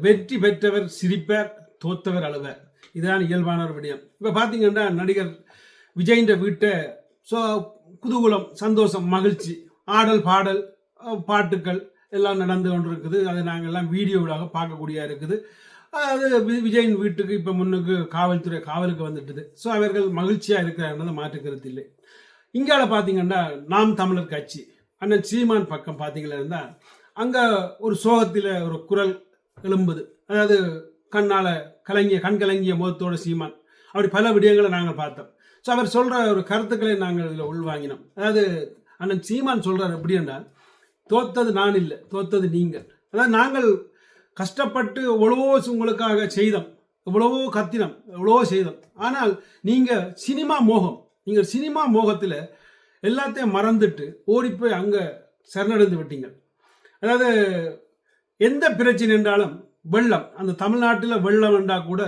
வெற்றி பெற்றவர் சிரிப்பார், தோத்தவர் அழுவார். இதுதான் இயல்பான ஒரு விடயம். இப்போ பார்த்தீங்கன்னா நடிகர் விஜயின் வீட்டை குதூகலம், சந்தோஷம், மகிழ்ச்சி, ஆடல் பாடல், பாட்டுக்கள் எல்லாம் நடந்து கொண்டிருக்குது. அதை நாங்கள் எல்லாம் வீடியோவாக பார்க்கக்கூடியதாக இருக்குது. அது விஜயின் வீட்டுக்கு இப்போ முன்னுக்கு காவல்துறை காவலுக்கு வந்துட்டுது. ஸோ அவர்கள் மகிழ்ச்சியாக இருக்கிறாங்கன்னு மாற்றுக்கிறது இல்லை. இங்கால பார்த்தீங்கன்னா நாம் தமிழர் கட்சி அண்ணன் சீமான் பக்கம் பார்த்தீங்கன்னா இருந்தால் அங்கே ஒரு சோகத்தில் ஒரு குரல் எழும்புது. அதாவது கண் கலங்கிய முகத்தோட சீமான் அப்படி பல விடயங்களை நாங்கள் பார்த்தோம். ஸோ அவர் சொல்கிற ஒரு கருத்துக்களை நாங்கள் இதில் உள்வாங்கினோம். அதாவது அண்ணன் சீமான் சொல்கிறார் எப்படின்னா, தோத்தது நான் இல்லை, தோத்தது நீங்கள். அதாவது நாங்கள் கஷ்டப்பட்டு எவ்வளவோ உங்களுக்காக செய்தோம், எவ்வளவோ கத்தினம், எவ்வளவோ செய்தோம். ஆனால் நீங்கள் சினிமா மோகத்தில் எல்லாத்தையும் மறந்துட்டு ஓடிப்போய் அங்கே சரணடைந்து விட்டீங்க. அதாவது எந்த பிரச்சனை என்றாலும் வெள்ளம், அந்த தமிழ்நாட்டில் வெள்ளம் என்றால் கூட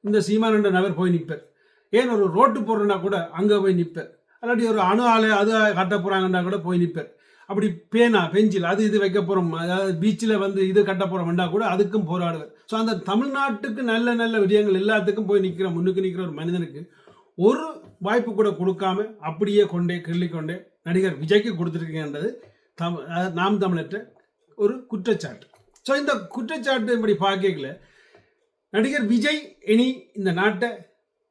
இந்த சீமான் என்ற நபர் போய் நிற்பார். ஏன் ஒரு ரோட்டு போடுறனா கூட அங்கே போய் நிற்பார். அல்லாட்டி ஒரு அணு ஆலை அது கட்ட போகிறாங்கன்னா கூட போய் நிற்பார். அப்படி பேனா பெஞ்சில் அது இது வைக்க போகிறோம், அதாவது பீச்சில் இது கட்ட போகிறோம்னா கூட அதுக்கும் போராடுவார். ஸோ அந்த தமிழ்நாட்டுக்கு நல்ல நல்ல விடயங்கள் எல்லாத்துக்கும் போய் முன்னுக்கு நிற்கிற ஒரு மனிதனுக்கு ஒரு வாய்ப்பு கூட கொடுக்காம அப்படியே கிள்ளிக்கொண்டே நடிகர் விஜய்க்கு கொடுத்துருக்கீங்கன்றது நாம் தமிழற்ற ஒரு குற்றச்சாட்டு. ஸோ இந்த குற்றச்சாட்டு இப்படி பார்க்கல, நடிகர் விஜய் இனி இந்த நாட்டை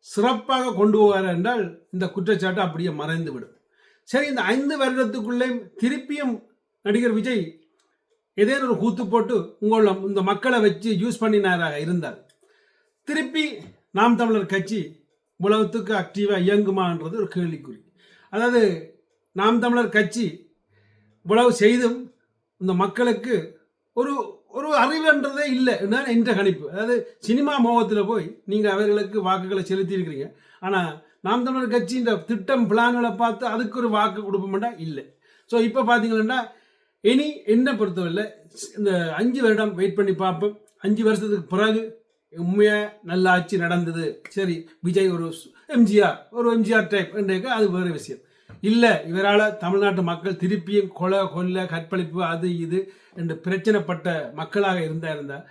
சிறப்பாக கொண்டு போவார் என்றால் இந்த குற்றச்சாட்டு அப்படியே மறைந்துவிடும். சரி, இந்த 5 வருடத்துக்குள்ளே திருப்பியும் நடிகர் விஜய் ஏதேனும் ஒரு கூத்து போட்டு இந்த மக்களை வச்சு யூஸ் பண்ணினாராக இருந்தால் திருப்பி நாம் தமிழர் கட்சி உலகத்துக்கு ஆக்டிவாக இயங்குமான்றது ஒரு கேள்விக்குறி. அதாவது நாம் தமிழர் கட்சி இவ்வளவு செய்தும் இந்த மக்களுக்கு ஒரு ஒரு அறிவுன்றதே இல்லை என்னன்னு என்ற கணிப்பு. அதாவது சினிமா மோகத்தில் போய் நீங்கள் அவர்களுக்கு வாக்குகளை செலுத்தி இருக்கிறீங்க. ஆனால் நாம் தமிழர் கட்சி இந்த திட்டம் பிளான்களை பார்த்து அதுக்கு ஒரு வாக்கு கொடுப்போம்னா இல்லை. ஸோ இப்போ பார்த்தீங்கன்னா இனி என்ன பொறுத்தவரை இந்த 5 வருடம் வெயிட் பண்ணி பார்ப்போம். 5 வருஷத்துக்கு பிறகு உண்மையாக நல்ல ஆட்சி நடந்தது, சரி விஜய் ஒரு எம்ஜிஆர் டைப் என்றாக்க அது வேறு விஷயம். இல்லை, இவரால் தமிழ்நாட்டு மக்கள் திருப்பியும் கொலை கற்பழிப்பு அது இது என்று பிரச்சனைப்பட்ட மக்களாக இருந்தால்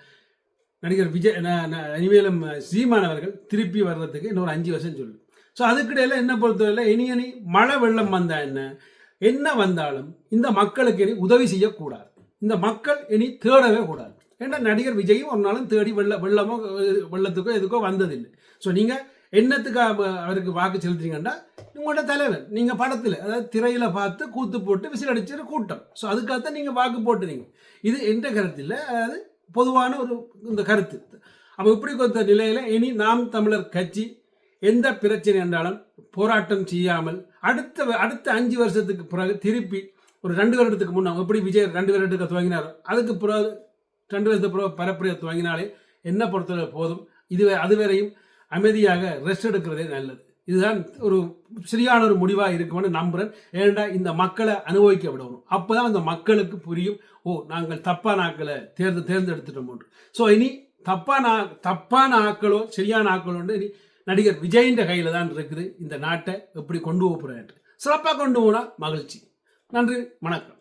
நடிகர் விஜய் இனிமேலும் சீமான் அவர்கள் திருப்பி வர்றதுக்கு இன்னொரு 5 வருஷம் சொல்லு. ஸோ அதுக்கிடையில் என்ன பொறுத்தவரை இனி மழை வெள்ளம் வந்தால் என்ன வந்தாலும் இந்த மக்களுக்கு இனி உதவி செய்யக்கூடாது. இந்த மக்கள் இனி தேடவே கூடாது. ஏன்னா நடிகர் விஜயும் ஒரு நாளும் தேடி வெள்ளத்துக்கோ எதுக்கோ வந்ததில்லை. ஸோ நீங்கள் என்னத்துக்கு அவருக்கு வாக்கு செலுத்துறீங்கன்னா உங்களோட தலைவர் நீங்கள் படத்தில் அதாவது திரையில் பார்த்து கூத்து போட்டு விசில் அடிச்சிட கூட்டம். ஸோ அதுக்காகத்தான் நீங்கள் வாக்கு போட்டுறீங்க. இது என்ற கருத்து இல்லை, அதாவது பொதுவான ஒரு இந்த கருத்து. அப்போ இப்படி கொடுத்த நிலையில் இனி நாம் தமிழர் கட்சி எந்த பிரச்சனை என்றாலும் போராட்டம் செய்யாமல் அடுத்த 5 வருஷத்துக்கு பிறகு திருப்பி ஒரு 2 வருடத்துக்கு முன்னாடி எப்படி விஜய் 2 வருடத்துக்கு துவங்கினாரோ அதுக்கு பிறகு 2 வருஷத்துக்கு பிறகு பரப்புரையை துவங்கினாலே என்ன பொறுத்தவரை போதும். அதுவரையும் அமைதியாக ரெஸ்ட் எடுக்கிறதே நல்லது. இதுதான் ஒரு சரியான ஒரு முடிவாக இருக்கும்னு நம்புகிறேன். ஏனென்றால் இந்த மக்களை அனுபவிக்க விடணும். அப்போ தான் அந்த மக்களுக்கு புரியும், நாங்கள் தப்பான ஆக்களை தேர்ந்தெடுத்துட்டோம். ஸோ இனி தப்பான ஆக்களோ சரியான ஆக்களோ இனி நடிகர் விஜயின் கையில் தான் இருக்குது. இந்த நாட்டை எப்படி கொண்டு போகிறேன் சிறப்பாக கொண்டு போனால் மகிழ்ச்சி. நன்றி, வணக்கம்.